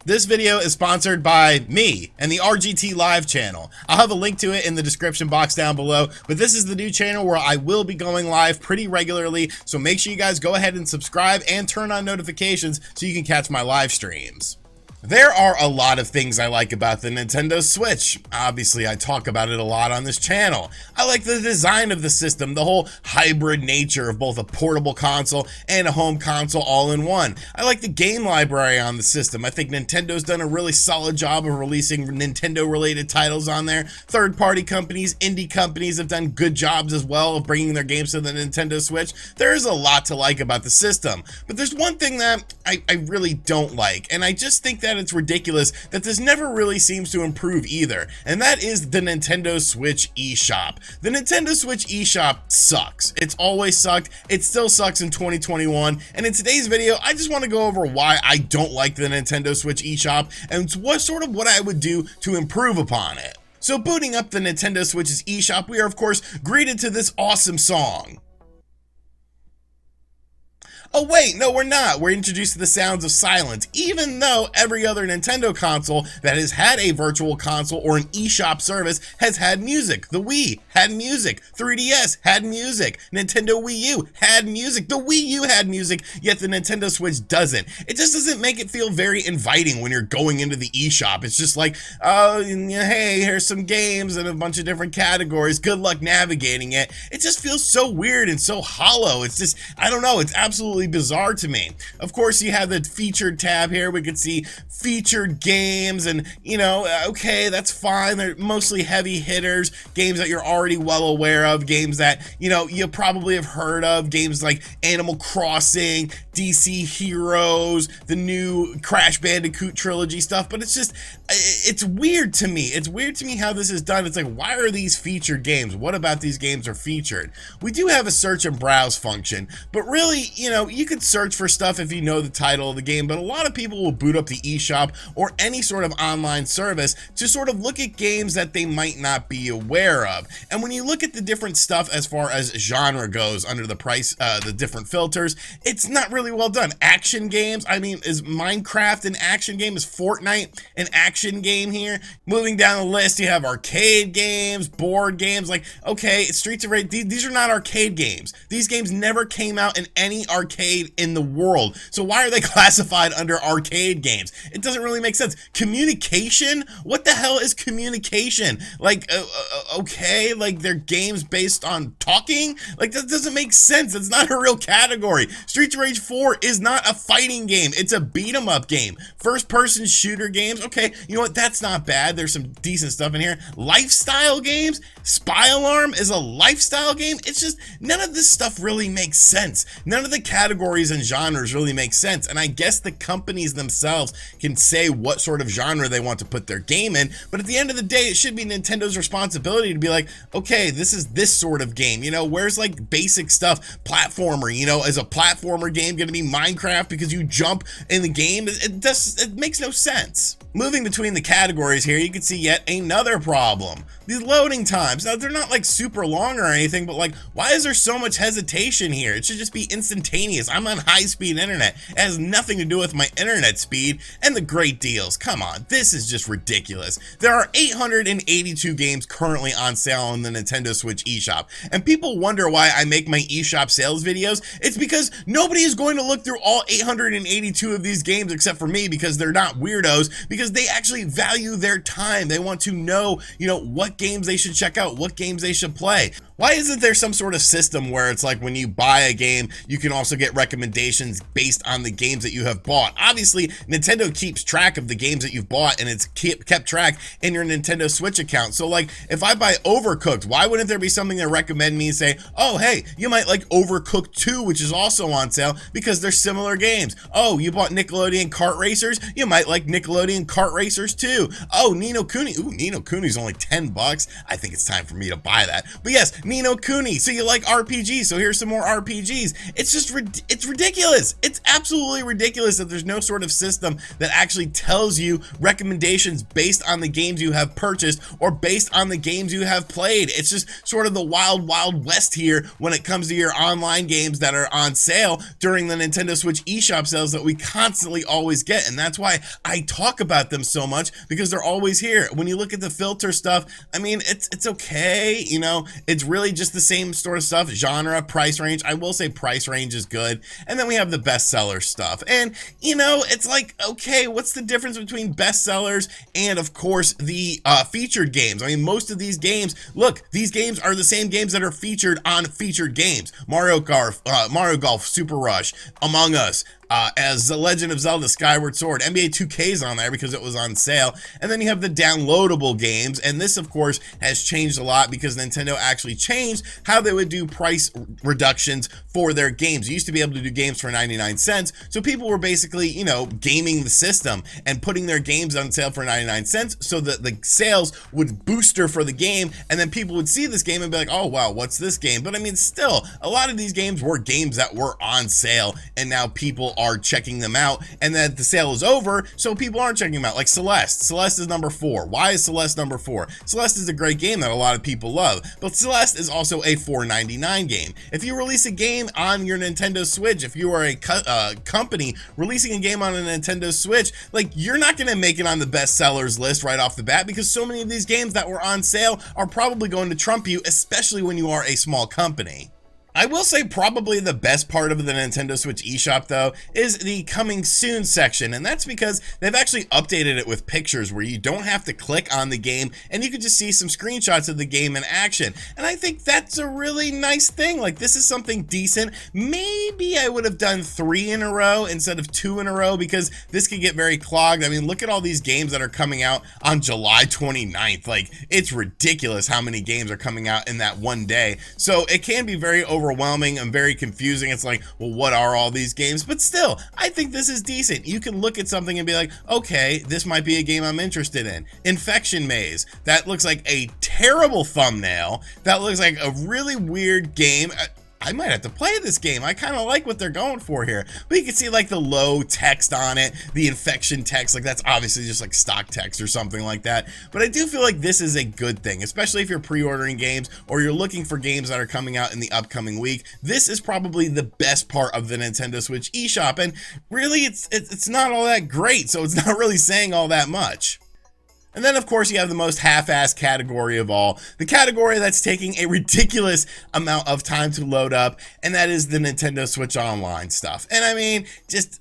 This video is sponsored by me and the RGT Live channel. I'll have a link to it in the description box down below, but this is the new channel where I will be going live pretty regularly, so make sure you guys go ahead and subscribe and turn on notifications so you can catch my live streams. There are a lot of things I like about the Nintendo Switch. Obviously, I talk about it a lot on this channel. I like the design of the system, the whole hybrid nature of both a portable console and a home console all in one. I like the game library on the system. I think Nintendo's done a really solid job of releasing Nintendo-related titles on there. Third-party companies, indie companies have done good jobs as well of bringing their games to the Nintendo Switch. There's a lot to like about the system, but there's one thing that I really don't like, and I just think that it's ridiculous that this never really seems to improve either, and that is the Nintendo Switch eShop. The Nintendo Switch eShop sucks. It's always sucked. It still sucks in 2021, and in today's video, I just want to go over why I don't like the Nintendo Switch eShop and what I would do to improve upon it. So booting up the Nintendo Switch's eShop, we are of course greeted to this awesome song. Oh wait, no we're not. We're introduced to the sounds of silence, even though every other Nintendo console that has had a virtual console or an eShop service has had music. The Wii had music, 3DS had music, Nintendo Wii U had music, the Wii U had music, yet the Nintendo Switch doesn't. It just doesn't make it feel very inviting when you're going into the eShop. It's just like, oh, hey, here's some games in a bunch of different categories, good luck navigating it. It just feels so weird and so hollow. It's just, I don't know, it's absolutely bizarre to me. Of course, you have the featured tab here. We could see featured games and, you know, okay, that's fine. They're mostly heavy hitters, games that you're already well aware of, games that, you know, you probably have heard of, games like Animal Crossing, DC Heroes, the new Crash Bandicoot trilogy stuff, but it's just, it's weird to me. It's weird to me how this is done. It's like, why are these featured games? What about these games are featured? We do have a search and browse function, but really, you know, you could search for stuff if you know the title of the game, but a lot of people will boot up the eShop or any sort of online service to sort of look at games that they might not be aware of. And when you look at the different stuff as far as genre goes under the price, the different filters, it's not really well done. Action games, I mean, is Minecraft an action game? Is Fortnite an action game here? Moving down the list, you have arcade games, board games, like, okay, Streets of Rage, these are not arcade games. These games never came out in any arcade in the world. So why are they classified under arcade games? It doesn't really make sense. Communication? What the hell is communication? Like, okay, like they're games based on talking? Like, that doesn't make sense. It's not a real category. Streets of Rage 4 is not a fighting game. It's a beat 'em up game. First person shooter games. Okay, you know what? That's not bad. There's some decent stuff in here. Lifestyle games? Spy Alarm is a lifestyle game? It's just, none of this stuff really makes sense. None of the categories and genres really make sense, and I guess the companies themselves can say what sort of genre they want to put their game in, but at the end of the day, it should be Nintendo's responsibility to be like, okay, this is this sort of game, you know, where's like basic stuff, platformer, you know, is a platformer game going to be Minecraft because you jump in the game? It makes no sense. Moving between the categories here, you can see yet another problem. These loading times, now they're not like super long or anything, but like, why is there so much hesitation here? It should just be instantaneous. I'm on high-speed internet. It has nothing to do with my internet speed and the great deals. Come on, this is just ridiculous. There are 882 games currently on sale on the Nintendo Switch eShop, and people wonder why I make my eShop sales videos. It's because nobody is going to look through all 882 of these games except for me, because they're not weirdos, because they actually value their time. They want to know, you know, what games they should check out, what games they should play. Why isn't there some sort of system where it's like when you buy a game, you can also get recommendations based on the games that you have bought? Obviously, Nintendo keeps track of the games that you've bought, and it's kept track in your Nintendo Switch account. So like, if I buy Overcooked, why wouldn't there be something that recommend me and say, oh, hey, you might like Overcooked 2, which is also on sale because they're similar games. Oh, you bought Nickelodeon Kart Racers? You might like Nickelodeon Kart Racers 2. Oh, Ni no Kuni. Ooh, Ni no Kuni's only $10. I think it's time for me to buy that. But yes, Ni no Kuni, so you like RPGs, so here's some more RPGs. It's just, it's ridiculous. It's absolutely ridiculous that there's no sort of system that actually tells you recommendations based on the games you have purchased or based on the games you have played. It's just sort of the wild, wild west here when it comes to your online games that are on sale during the Nintendo Switch eShop sales that we constantly always get. And that's why I talk about them so much, because they're always here. When you look at the filter stuff, I mean, it's okay, you know, it's really just the same sort of stuff. Genre, price range. I will say price range is good. And then we have the bestseller stuff. And, you know, it's like, okay, what's the difference between bestsellers and, of course, the featured games? I mean, most of these games, look, these games are the same games that are featured on featured games. Mario Golf, Super Rush, Among Us, as The Legend of Zelda Skyward Sword. NBA 2K's on there because it was on sale. And then you have the downloadable games, and this of course has changed a lot because Nintendo actually changed how they would do price reductions for their games. You used to be able to do games for 99 cents, so people were basically, you know, gaming the system and putting their games on sale for 99 cents so that the sales would booster for the game, and then people would see this game and be like, oh wow, what's this game? But I mean, still, a lot of these games were games that were on sale, and now people are checking them out, and then the sale is over, so people aren't checking them out. Like Celeste. Celeste is number 4. Why is Celeste number 4? Celeste is a great game that a lot of people love, but Celeste is also a $4.99 game. If you release a game on your Nintendo Switch, if you are a company releasing a game on a Nintendo Switch, like, you're not going to make it on the best sellers list right off the bat, because so many of these games that were on sale are probably going to trump you, especially when you are a small company. I will say probably the best part of the Nintendo Switch eShop though is the coming soon section, and that's because they've actually updated it with pictures where you don't have to click on the game and you can just see some screenshots of the game in action. And I think that's a really nice thing. Like, this is something decent. Maybe I would have done 3 in a row instead of 2 in a row, because this could get very clogged. I mean, look at all these games that are coming out on July 29th. Like, it's ridiculous how many games are coming out in that one day. So it can be very overwhelming and very confusing. It's like, well, what are all these games? But still, I think this is decent. You can look at something and be like, okay, this might be a game I'm interested in. Infection Maze. That looks like a terrible thumbnail. That looks like a really weird game. I might have to play this game. I kind of like what they're going for here. But you can see like the low text on it, the infection text, like that's obviously just like stock text or something like that. But I do feel like this is a good thing, especially if you're pre-ordering games or you're looking for games that are coming out in the upcoming week. This is probably the best part of the Nintendo Switch eShop, and really it's not all that great, so it's not really saying all that much. And then, of course, you have the most half-assed category of all, the category that's taking a ridiculous amount of time to load up, and that is the Nintendo Switch Online stuff. And I mean, just,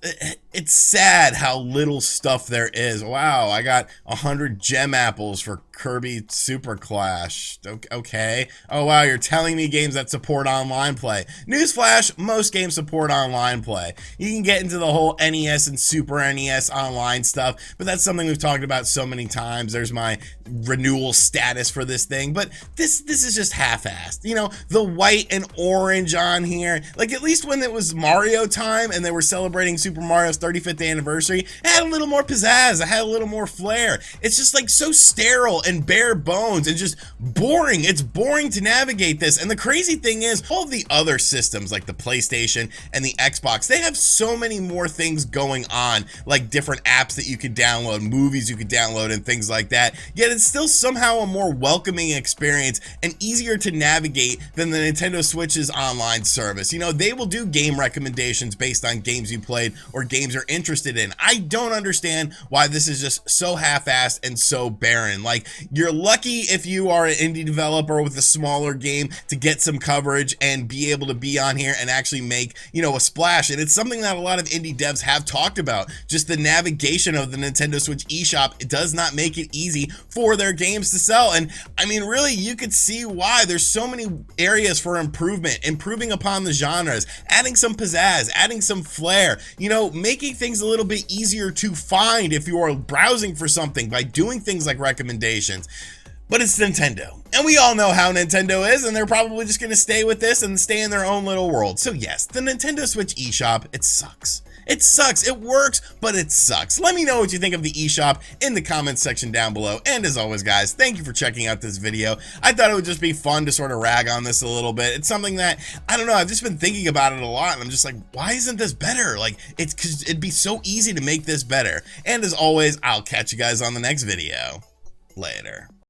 it's sad how little stuff there is. Wow, I got 100 gem apples for Kirby Super Clash. Okay. Oh, wow, you're telling me games that support online play. Newsflash, most games support online play. You can get into the whole NES and Super NES online stuff, but that's something we've talked about so many times. There's my renewal status for this thing, but this is just half-assed. You know, the white and orange on here, like, at least when it was Mario time and they were celebrating Super Mario's 35th anniversary, it had a little more pizzazz, it had a little more flair. It's just like so sterile and bare bones and just boring. It's boring to navigate this. And the crazy thing is, all of the other systems like the PlayStation and the Xbox, they have so many more things going on, like different apps that you could download, movies you could download, and things like that. Yet it's still somehow a more welcoming experience and easier to navigate than the Nintendo Switch's online service. You know, they will do game recommendations based on games you played or games you're interested in. I don't understand why this is just so half-assed and so barren. Like, you're lucky if you are an indie developer with a smaller game to get some coverage and be able to be on here and actually make, you know, a splash. And it's something that a lot of indie devs have talked about. Just the navigation of the Nintendo Switch eShop, it does not make it easy for their games to sell. And I mean, really, you could see why. There's so many areas for improvement, improving upon the genres, adding some pizzazz, adding some flair, you know, making things a little bit easier to find if you are browsing for something by doing things like recommendations. But it's Nintendo, and we all know how Nintendo is, and they're probably just going to stay with this and stay in their own little world. So yes, the Nintendo Switch eShop, it sucks. It sucks. It works, but it sucks. Let me know what you think of the eShop in the comments section down below. And as always, guys, thank you for checking out this video. I thought it would just be fun to sort of rag on this a little bit. It's something that, I don't know, I've just been thinking about it a lot, and I'm just like, why isn't this better? Like, it's because it'd be so easy to make this better. And as always, I'll catch you guys on the next video. Later.